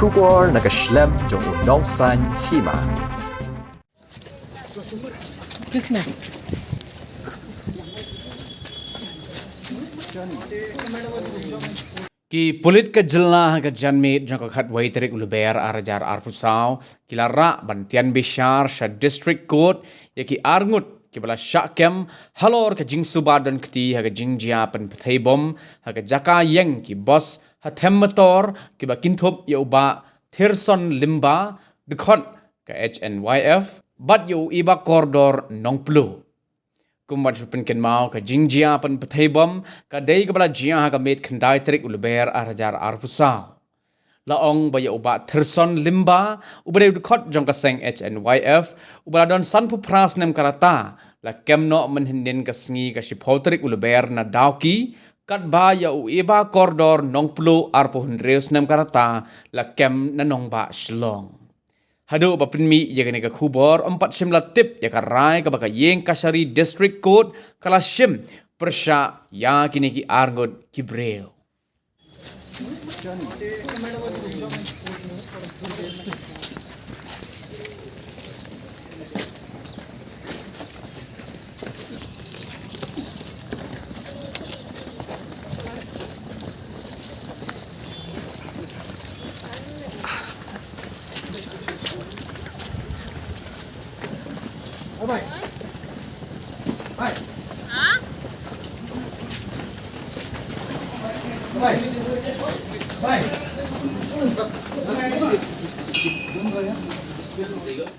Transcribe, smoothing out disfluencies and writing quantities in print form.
Suba nakaslem jong unongsan Hima. किसमें Ki pulit ke jela ke janmit jang khat wai terik uluber arajar arpusau kilara ban Tian Bishar sha district court ya ki Arngut ki bala syakem halor ke jing Suba dan keti ha ke jing jia Pynbthei bom ha ke jaka yang ki boss ha Metor ki ba kinthop ya uba thirson limba dekhon ke HNYF bat yo iba koridor nongplu kumban supin ken mau ka jingjia Pynbthei bom ka dei ka bala jia ha ka met khandai trik ulber arajar arpusa la ong ba ya uba thirson limba ubare khot jong ka seng HNYF ubala don san pu pras nem karata la kemno men hinden ka sngi ka shipotrik ulber na dawki kat ba ya u eba koridor nongplu arpo hundreus nem karata la kem na nongba shlong Hado bapin mi ya ka khubor 4 latip ya ka rai ka baka yeng kasari district court kala shim persya ya kini ki Arngut ki breu Bye. Bye. Bye. Bye.